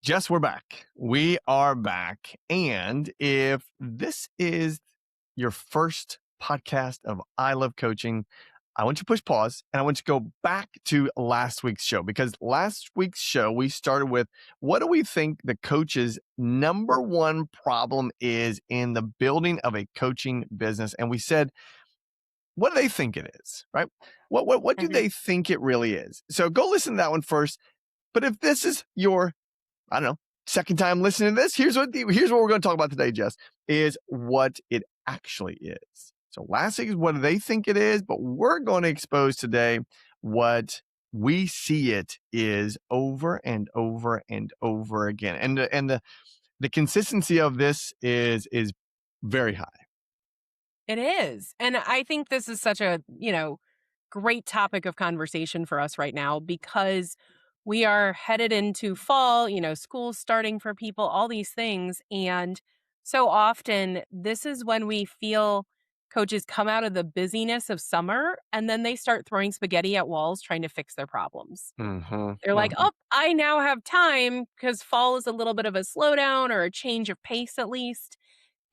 Jess, we're back. We are back. And if this is your first podcast of I Love Coaching, I want you to push pause and I want you to go back to last week's show, because last week's show, we started with what do we think the coach's number one problem is in the building of a coaching business? And we said, what do they think it is, right? What do Mhm. they think it really is? So go listen to that one first. But if this is your, I don't know, second time listening to this, here's what we're going to talk about today, Jess, is what it actually is. So last week is what they think it is, but we're going to expose today what we see it is over and over and over again. And the consistency of this is very high. It is. And I think this is such a, great topic of conversation for us right now because we are headed into fall, school's starting for people, all these things. And so often, this is when we feel coaches come out of the busyness of summer and then they start throwing spaghetti at walls trying to fix their problems. They're like, oh, I now have time because fall is a little bit of a slowdown or a change of pace at least.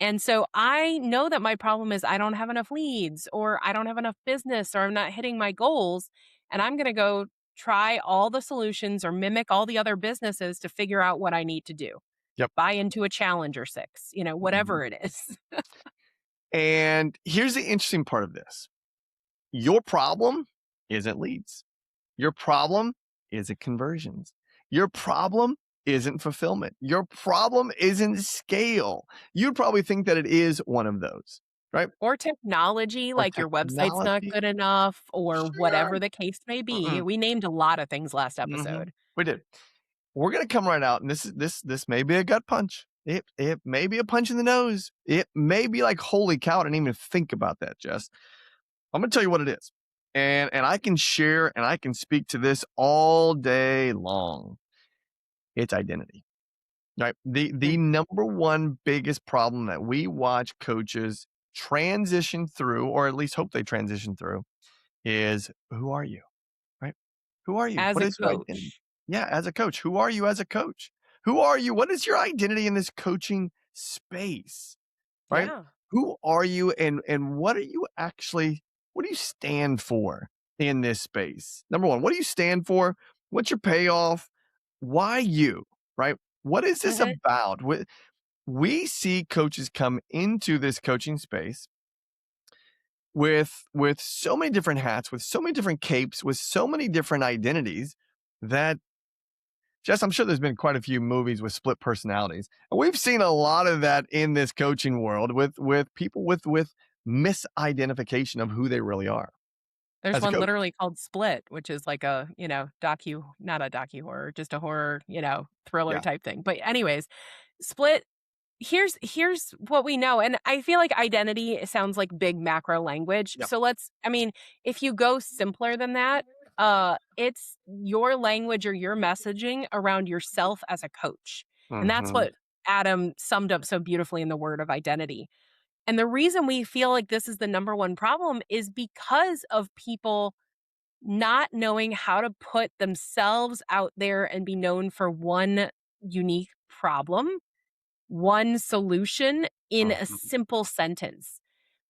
And so I know that my problem is I don't have enough leads or I don't have enough business or I'm not hitting my goals. And I'm going to go try all the solutions or mimic all the other businesses to figure out what I need to do. Yep. Buy into a challenge or six, whatever it is. And here's the interesting part of this. Your problem isn't leads. Your problem isn't conversions. Your problem isn't fulfillment. Your problem isn't scale. You'd probably think that it is one of those, right? Or technology, Or like your website's not technology. good enough or Sure. whatever the case may be. Mm-mm. We named a lot of things last Mhm. episode. We did. We're gonna come right out, and this may be a gut punch. It may be a punch in the nose. It may be like, holy cow, I didn't even think about that, Jess. I'm gonna tell you what it is. And I can share and I can speak to this all day long. It's identity. Right. The Mhm. number one biggest problem that we watch coaches transition through, or at least hope they transition through, is who are you? Right? Who are you? As What a is your identity? coach. Yeah, as a coach. Who are you as a coach? Who are you? What is your identity in this coaching space? Right? Yeah. Who are you and what do you stand for in this space? Number one, what do you stand for? What's your payoff? Why you? Right? What is this Mhm. about? We see coaches come into this coaching space with so many different hats, with so many different capes, with so many different identities that, Jess, I'm sure there's been quite a few movies with split personalities. And we've seen a lot of that in this coaching world with people with misidentification of who they really are There's as a one coach. literally called Split, which is like a, not a docu-horror, just a horror, thriller Yeah. type thing. But anyways, Split, here's what we know. And I feel like identity sounds like big macro language. Yep. So if you go simpler than that, it's your language or your messaging around yourself as a coach. And that's Mm-hmm. what Adam summed up so beautifully in the word of identity. And the reason we feel like this is the number one problem is because of people not knowing how to put themselves out there and be known for one unique problem, one solution in a Mm-hmm. simple sentence.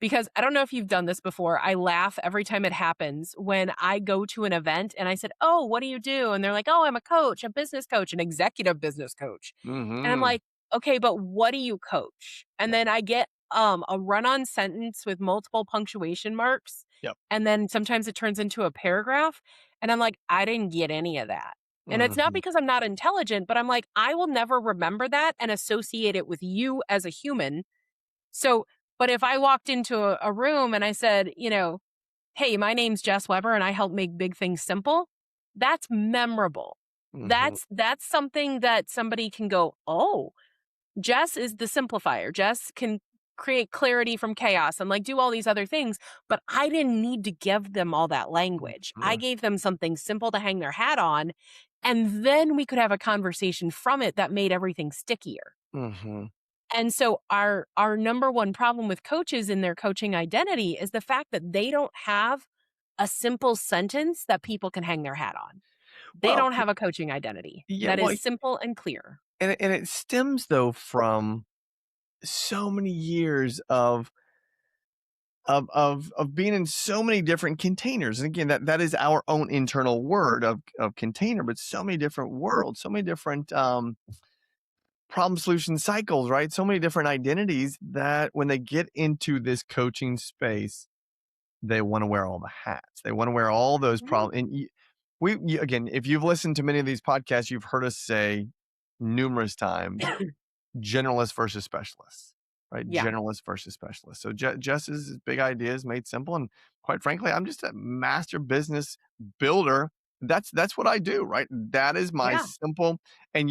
Because I don't know if you've done this before. I laugh every time it happens when I go to an event and I said, "Oh, what do you do?" And they're like, "Oh, I'm a coach, a business coach, an executive business coach." And I'm Mm-hmm. like, "Okay, but what do you coach?" And Yep. then I get a run-on sentence with multiple punctuation marks, Yep. and then sometimes it turns into a paragraph, and I'm like, "I didn't get any of that." And it's not Mm-hmm. because I'm not intelligent, but I'm like, I will never remember that and associate it with you as a human. So, but if I walked into a room and I said, "Hey, my name's Jess Webber and I help make big things simple," that's memorable. Mm-hmm. That's something that somebody can go, "Oh, Jess is the simplifier. Jess can create clarity from chaos and like do all these other things." But I didn't need to give them all that language. I gave them something simple to hang their hat on. And then we could have a conversation from it that made everything stickier. Mm-hmm. And so our number one problem with coaches in their coaching identity is the fact that they don't have a simple sentence that people can hang their hat on. They Well, don't have a coaching identity yeah, that well, is simple and clear. and it stems though from so many years of being in so many different containers. And again, that is our own internal word of container, but so many different worlds, so many different problem solution cycles, right? So many different identities that when they get into this coaching space, they want to wear all the hats. They want to wear all those Mhm. problems. And again, if you've listened to many of these podcasts, you've heard us say numerous times generalists versus specialists, right? Yeah, Generalists versus specialists. So Jess's big ideas made simple, and quite frankly, I'm just a master business builder. That's what I do, right? That is my yeah. simple. And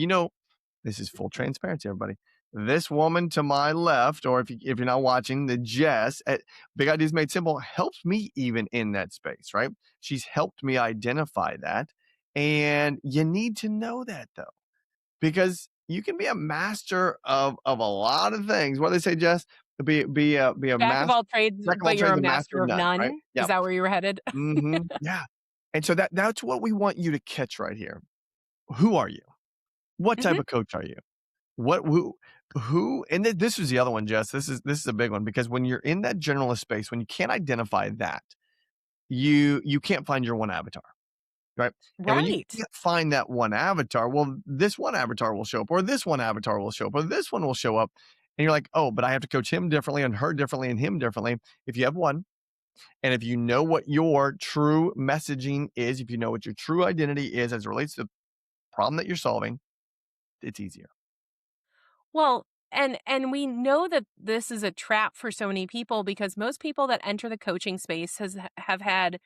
this is full transparency, everybody. This woman to my left, or if you're not watching, the Jess at Big Ideas Made Simple helps me even in that space, right? She's helped me identify that, and you need to know that though, because you can be a master of a lot of things. What do they say, Jess? Be a Jack of master, all trades, jack of all but you're trades, a and master master of of none, right? none. Yeah. Is that where you were headed? Yeah. And so that's what we want you to catch right here. Who are you? What type Mhm. of coach are you? What who and this was the other one, Jess. This is a big one because when you're in that generalist space, when you can't identify that, you can't find your one avatar. Right. And when you Right. can't find that one avatar, well, this one avatar will show up, or this one avatar will show up, or this one will show up. And you're like, oh, but I have to coach him differently and her differently and him differently. If you have one, and if you know what your true messaging is, if you know what your true identity is as it relates to the problem that you're solving, it's easier. Well, and we know that this is a trap for so many people because most people that enter the coaching space have had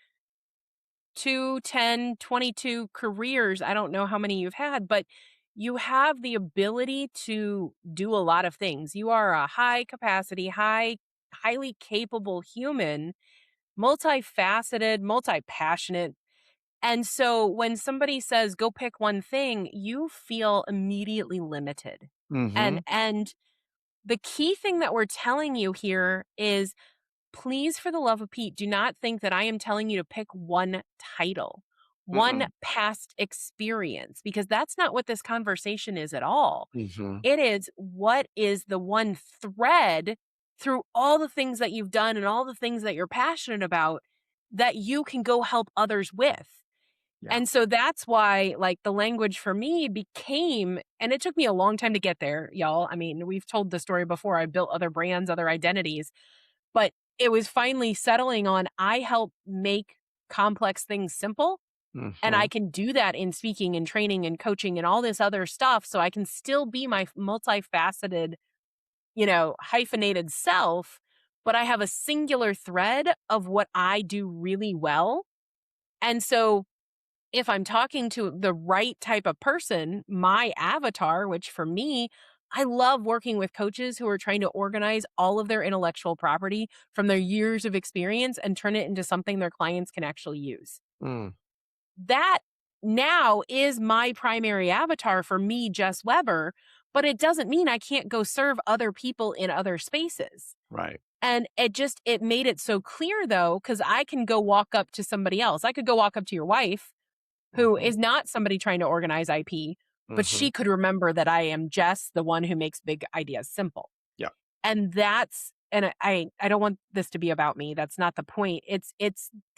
2, 10, 22 careers. I don't know how many you've had, but you have the ability to do a lot of things. You are a high capacity, highly capable human, multifaceted, multi-passionate. And so when somebody says go pick one thing, you feel immediately limited. Mm-hmm. And the key thing that we're telling you here is please, for the love of Pete, do not think that I am telling you to pick one title, one Mm-mm. past experience, because that's not what this conversation is at all. Mm-hmm. It is what is the one thread through all the things that you've done and all the things that you're passionate about that you can go help others with. Yeah. And so that's why, like, the language for me became, and it took me a long time to get there, y'all. I mean, we've told the story before. I built other brands, other identities, but it was finally settling on I help make complex things simple. And Mm-hmm. I can do that in speaking and training and coaching and all this other stuff. So I can still be my multifaceted, hyphenated self, but I have a singular thread of what I do really well. And so if I'm talking to the right type of person, my avatar, which for me, I love working with coaches who are trying to organize all of their intellectual property from their years of experience and turn it into something their clients can actually use. Mm. That now is my primary avatar for me, Jess Webber, but it doesn't mean I can't go serve other people in other spaces. Right. And it made it so clear though, because I can go walk up to somebody else. I could go walk up to your wife who Mm-hmm. is not somebody trying to organize IP, but Mm-hmm. she could remember that I am Jess, the one who makes big ideas simple. Yeah. And I don't want this to be about me. That's not the point. It's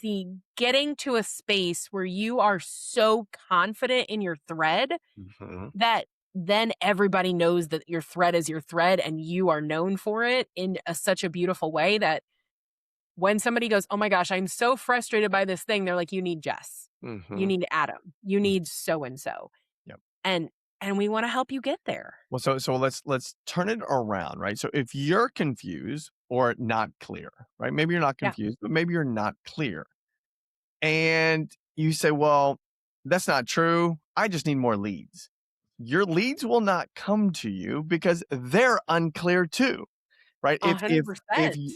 the getting to a space where you are so confident in your thread Mm-hmm. that then everybody knows that your thread is your thread and you are known for it in such a beautiful way that when somebody goes, "Oh my gosh, I'm so frustrated by this thing," they're like, "You need Jess. You Mm-hmm. need Adam. You need so and so." Yep. And we want to help you get there. Well, so let's turn it around, right? So if you're confused or not clear, right? Maybe you're not Yeah. confused, but maybe you're not clear. And you say, well, that's not true. I just need more leads. Your leads will not come to you because they're unclear too, right? $100%.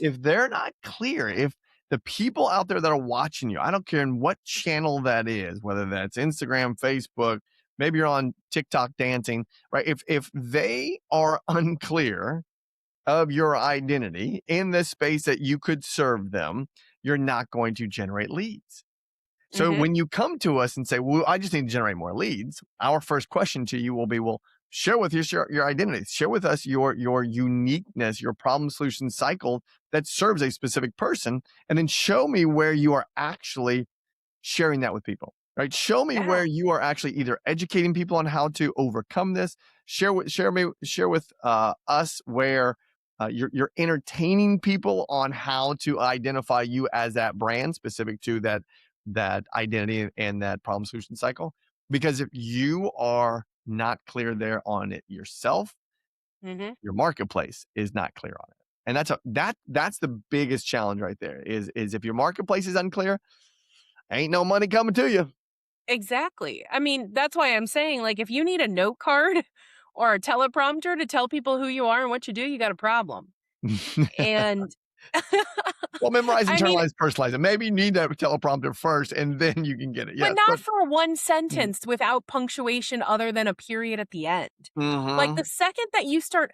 If they're not clear, if the people out there that are watching you, I don't care in what channel that is, whether that's Instagram, Facebook, maybe you're on TikTok dancing, right? If they are unclear of your identity in the space that you could serve them, you're not going to generate leads. So Mhm. when you come to us and say, well, I just need to generate more leads, our first question to you will be, well, share with us your identity. Share with us your uniqueness, your problem solution cycle that serves a specific person. And then show me where you are actually sharing that with people, right? Show me Yeah. where you are actually either educating people on how to overcome this. Share with us where you're entertaining people on how to identify you as that brand specific to that identity and that problem solution cycle. Because if you are not clear there on it yourself, Mhm. your marketplace is not clear on it. And that's the biggest challenge right there is if your marketplace is unclear, ain't no money coming to you. Exactly. I mean, that's why I'm saying, like, if you need a note card or a teleprompter to tell people who you are and what you do, you got a problem. And Well, memorize, I mean, internalize, personalize it. Maybe you need that teleprompter first, and then you can get it. but Yes, not but for one sentence without punctuation other than a period at the end. Like, the mhm, second that you start,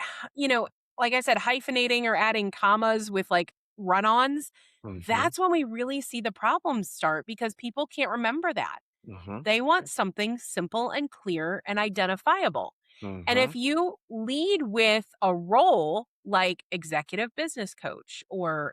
like I said, hyphenating or adding commas with, like, run-ons, mhm, that's when we really see the problems start because people can't remember that. mhm, They want something simple and clear and identifiable. And if mhm, you lead with a role like executive business coach or,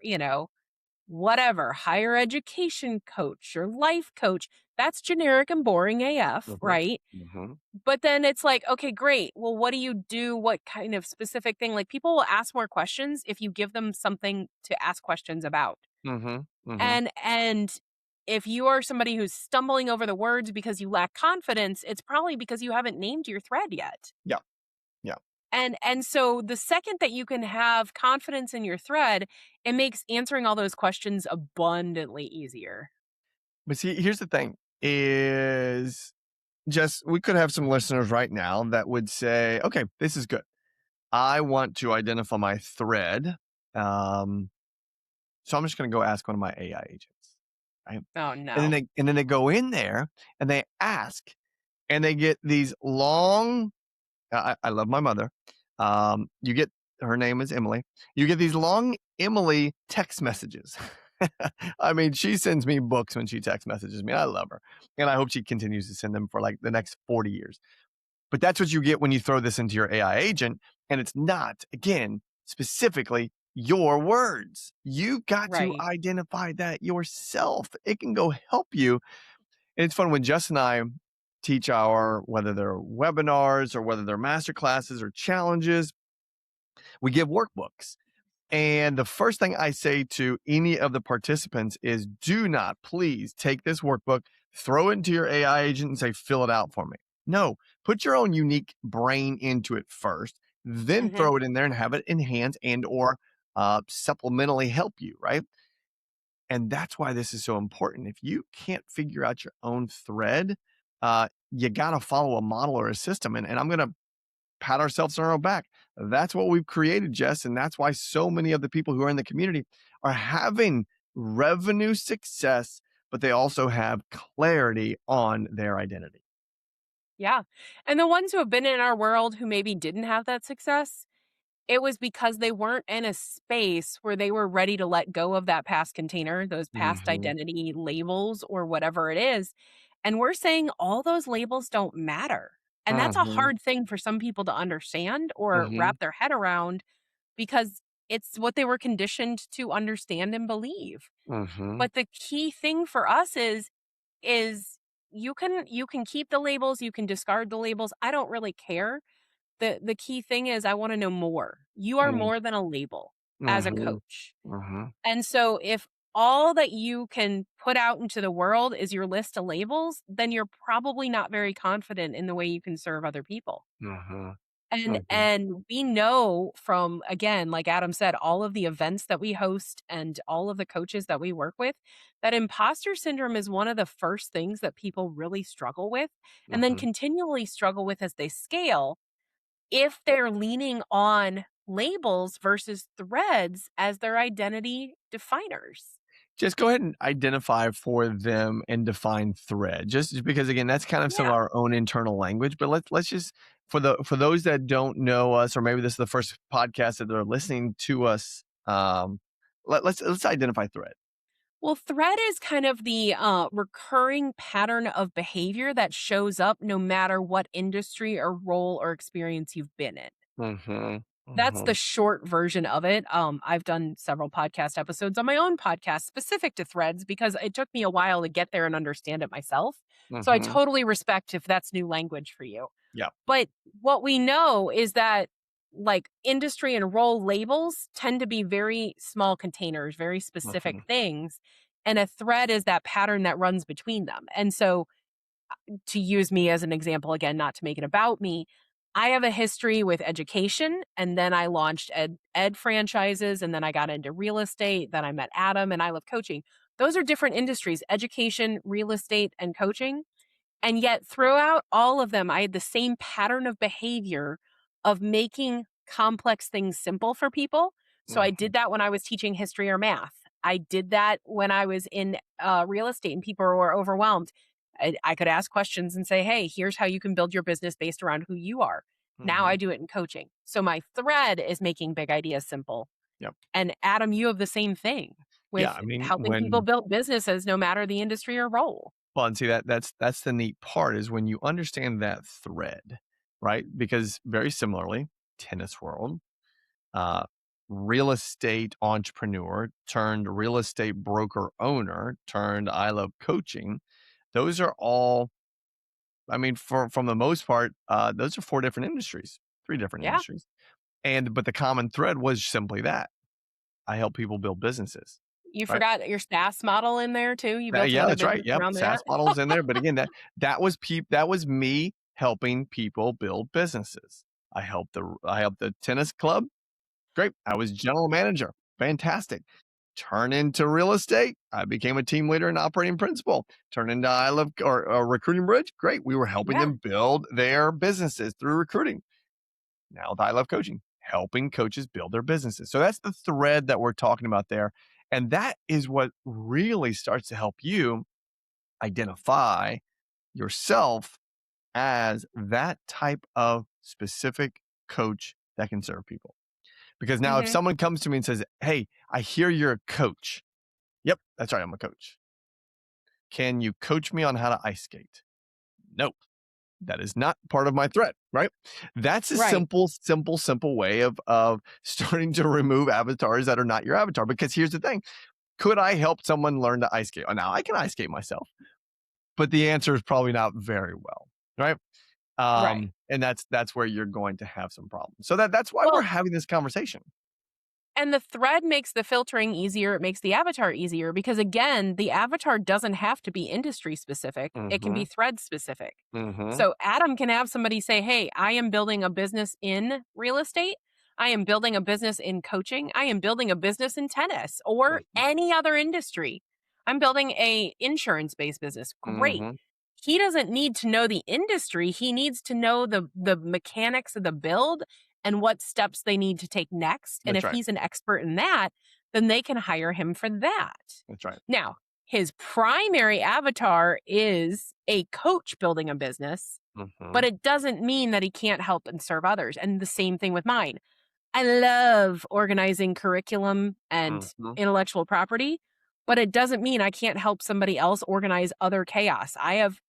whatever, higher education coach or life coach, that's generic and boring AF, mhm, right? mhm, But then it's like, okay, great. Well, what do you do? What kind of specific thing? Like people will ask more questions if you give them something to ask questions about. mhm, mhm. And if you are somebody who's stumbling over the words because you lack confidence, it's probably because you haven't named your thread yet. Yeah, yeah. And so the second that you can have confidence in your thread, it makes answering all those questions abundantly easier. But see, here's the thing: is just we could have some listeners right now that would say, "Okay, this is good. I want to identify my thread, um, so I'm just going to go ask one of my AI agents." Right? Oh And then no. they go in there and they ask, and they get these long. I love my mother. You get her name is Emily. You get these long Emily text messages. I mean, she sends me books when she text messages me. I love her, and I hope she continues to send them for like the next 40 years. But that's what you get when you throw this into your AI agent, and it's not again specifically your words. You've got to Right. identify that yourself. It can go help you, and it's fun when Jess and I teach our, whether they're webinars or whether they're master classes or challenges, we give workbooks. And the first thing I say to any of the participants is do not please take this workbook, throw it into your AI agent and say, fill it out for me. No, put your own unique brain into it first, then Mhm. throw it in there and have it enhance and or supplementally help you, right? And that's why this is so important. If you can't figure out your own thread, you got to follow a model or a system. And I'm going to pat ourselves on our own back. That's what we've created, Jess. And that's why so many of the people who are in the community are having revenue success, but they also have clarity on their identity. Yeah. And the ones who have been in our world who maybe didn't have that success, it was because they weren't in a space where they were ready to let go of that past container, those past Mm-hmm. identity labels or whatever it is. And we're saying all those labels don't matter. And that's a Mm-hmm. hard thing for some people to understand or Mm-hmm. wrap their head around because it's what they were conditioned to understand and believe. Mm-hmm. But the key thing for us is you can keep the labels, you can discard the labels. I don't really care. The key thing is I wanna know more. You are more than a label as a Mm-hmm. coach. Mm-hmm. And so if all that you can put out into the world is your list of labels, then you're probably not very confident in the way you can serve other people. Mm-hmm. And Mm-hmm. and we know from, again, like Adam said, all of the events that we host and all of the coaches that we work with, that imposter syndrome is one of the first things that people really struggle with and then Mm-hmm. continually struggle with as they scale if they're leaning on labels versus threads as their identity definers. Just go ahead and identify for them and define thread. Just because again, that's kind of some of Yeah. our own internal language. But let's just for those that don't know us, or maybe this is the first podcast that they're listening to us. Let's identify thread. Well, thread is kind of the recurring pattern of behavior that shows up no matter what industry or role or experience you've been in. Mm-hmm. That's the Mm-hmm. short version of it. I've done several podcast episodes on my own podcast specific to threads because it took me a while to get there and understand it myself. So I Mm-hmm. totally respect if that's new language for you. Yeah. But what we know is that like industry and role labels tend to be very small containers, very specific Mm-hmm. things. And a thread is that pattern that runs between them. And so to use me as an example again, not to make it about me, I have a history with education and then I launched ed franchises and then I got into real estate, then I met Adam and I love coaching. Those are different industries, education, real estate and coaching. And yet throughout all of them I had the same pattern of behavior of making complex things simple for people. So I Mm-hmm. did that when I was teaching history or math. I did that when I was in real estate and people were overwhelmed. I could ask questions and say, hey, here's how you can build your business based around who you are. Now Mm-hmm. I do it in coaching. So my thread is making big ideas simple. Yep. And Adam, you have the same thing Yeah. with I mean, helping people when build businesses no matter the industry or role. well, and see that's the neat part is when you understand that thread, right? Because very similarly, tennis world, uh, real estate entrepreneur turned real estate broker owner turned I love coaching. Those are all, I mean, from the most part, those are four different industries, three different Yeah. industries. But the common thread was simply that I help people build businesses, You right? forgot your SaaS model in there too? You built Yeah, another that's right. business Yep, around SaaS that? models in there, but again, that was me helping people build businesses. I helped the tennis club. Great. I was general manager. Fantastic. Turn into real estate. I became a team leader and operating principal. Turn into I love or recruiting bridge. Great. We were helping Yeah. them build their businesses through recruiting. Now with I love coaching, helping coaches build their businesses. So that's the thread that we're talking about there. And that is what really starts to help you identify yourself as that type of specific coach that can serve people. Because now, if Mhm. someone comes to me and says, hey, I hear you're a coach. Yep, that's right. I'm a coach. Can you coach me on how to ice skate? Nope. That is not part of my threat, right? That's a Right. simple way of starting to remove avatars that are not your avatar. Because here's the thing: could I help someone learn to ice skate? Oh, now I can ice skate myself, but the answer is probably not very well, right? Right. And that's where you're going to have some problems. So that's why we're Well, having this conversation. and the thread makes the filtering easier, it makes the avatar easier because again, the avatar doesn't have to be industry specific. It can be Mm-hmm. thread specific. Mm-hmm. So Adam can have somebody say, "Hey, I am building a business in real estate. I am building a business in coaching. I am building a business in tennis or any other industry. I'm building a insurance-based business." Great. Mm-hmm. He doesn't need to know the industry. He needs to know the mechanics of the build and what steps they need to take next. And That's if right. he's an expert in that, then they can hire him for that. That's right. Now, his primary avatar is a coach building a business, but Mhm, it doesn't mean that he can't help and serve others. And the same thing with mine. I love organizing curriculum and mhm, intellectual property, but it doesn't mean I can't help somebody else organize other chaos. I have,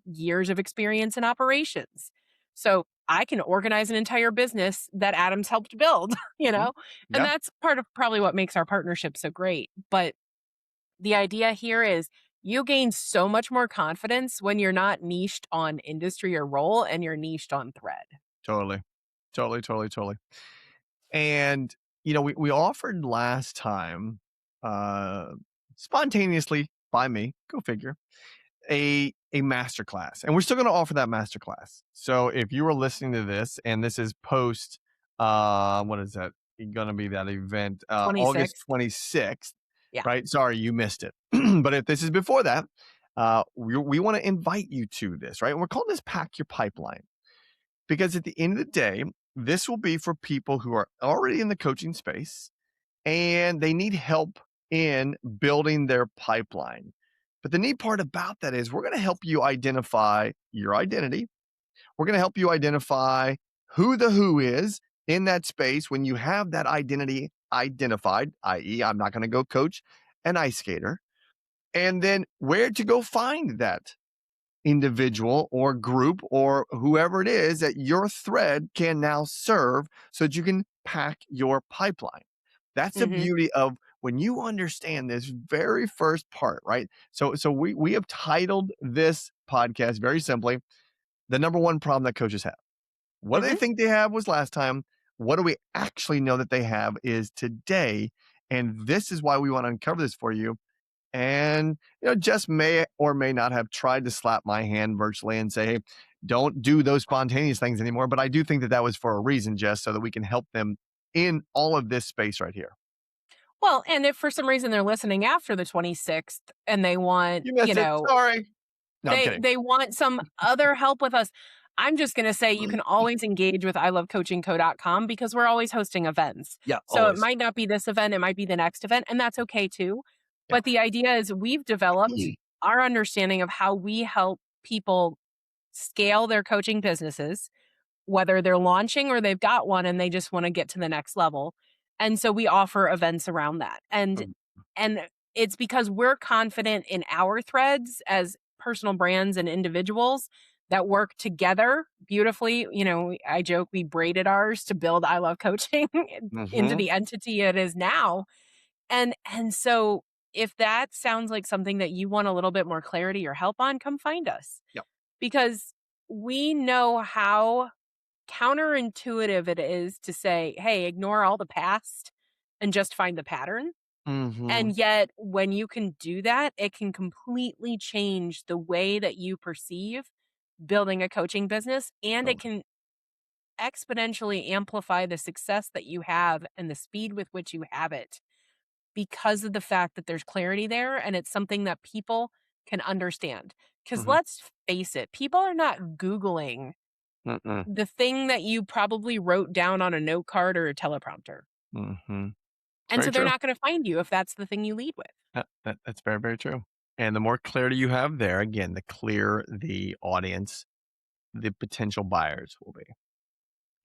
years of experience in operations. So I can organize an entire business that Adams helped build, mhm. and Yeah, that's part of probably what makes our partnership so great. But the idea here is you gain so much more confidence when you're not niched on industry or role and you're niched on thread. totally. Totally, totally, totally. And, we offered last time, uh, spontaneously by me, go figure, a masterclass, and we're still gonna offer that masterclass. So if you are listening to this and this is post, what is that gonna be that event? August 26th. 26th, Yeah. right? Sorry, you missed it. But if this is before that, we wanna invite you to this, right? And we're calling this Pack Your Pipeline. Because at the end of the day, this will be for people who are already in the coaching space and they need help in building their pipeline. But the neat part about that is we're going to help you identify your identity. We're going to help you identify who the who is in that space when you have that identity identified, i.e., I'm not going to go coach an ice skater, and then where to go find that individual or group or whoever it is that your thread can now serve so that you can pack your pipeline. That's the Mhm. beauty of when you understand this very first part, right? So we have titled this podcast very simply, the number one problem that coaches have. What do they Mhm. think they have was last time. What do we actually know that they have is today? And this is why we want to uncover this for you. And Jess may or may not have tried to slap my hand virtually and say, "Hey, don't do those spontaneous things anymore." But I do think that that was for a reason, Jess, so that we can help them in all of this space right here. Well, and if for some reason they're listening after the 26th and they want, You missed it. Sorry. No, I'm kidding. they want some other help with us, I'm just gonna say you can always engage with ilovecoachingco.com because we're always hosting events. Yeah, So it always. might not be this event, it might be the next event, and that's okay too. Yeah. But the idea is we've developed our understanding of how we help people scale their coaching businesses, whether they're launching or they've got one and they just want to get to the next level. And so we offer events around that. And it's because we're confident in our threads as personal brands and individuals that work together beautifully. I joke we braided ours to build I Love Coaching into Mm-hmm. the entity it is now. And so if that sounds like something that you want a little bit more clarity or help on, come find us Yep. because we know how counterintuitive it is to say, hey, ignore all the past and just find the pattern. Mm-hmm. And yet, when you can do that, it can completely change the way that you perceive building a coaching business. And it Totally. can exponentially amplify the success that you have and the speed with which you have it because of the fact that there's clarity there and it's something that people can understand. Because Mm-hmm. let's face it, people are not Googling Mm-mm. the thing that you probably wrote down on a note card or a teleprompter. Mm-hmm. It's And very so they're true. not gonna find you if that's the thing you lead with. That's very, very true. And the more clarity you have there, again, the clearer the audience, the potential buyers will be.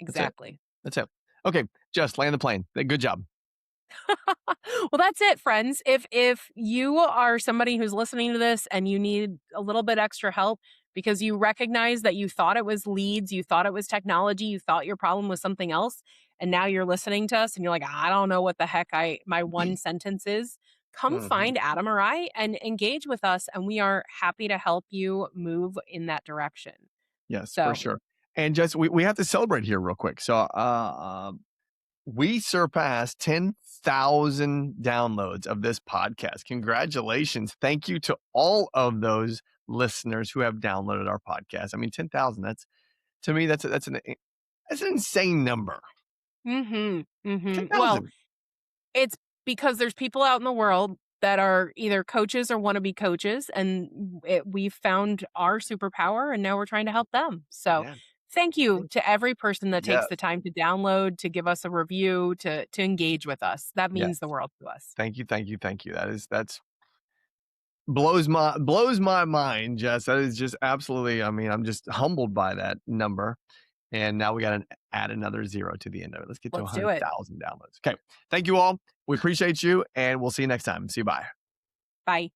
That's it. Exactly. That's it. Okay, Jess, land the plane. Good job. Well, that's it, friends. If you are somebody who's listening to this and you need a little bit extra help because you recognize that you thought it was leads, you thought it was technology, you thought your problem was something else, and now you're listening to us and you're like, I don't know what the heck my one sentence is. Come Mhm. find Adam or I and engage with us, and we are happy to help you move in that direction. Yes, for So, sure. And just we have to celebrate here real quick. So, we surpassed 10,000 downloads of this podcast. Congratulations. Thank you to all of those listeners who have downloaded our podcast. I mean, 10,000, that's to me, that's an insane number. mhm, mhm. Well, 10,000. it's because there's people out in the world that are either coaches or wanna be coaches, and we've found our superpower, and now we're trying to help them. So, Yeah. thank you Thank- to every person that takes Yes. the time to download, to give us a review, to engage with us. That Yes. means the world to us. Thank you. Thank you. Thank you. That's blows my mind, Jess. That is just absolutely, I mean, I'm just humbled by that number. And now we got to add another zero to the end of it. Let's get to Let's do it. 100,000 downloads. Okay. Thank you all. We appreciate you and we'll see you next time. See you. Bye. Bye.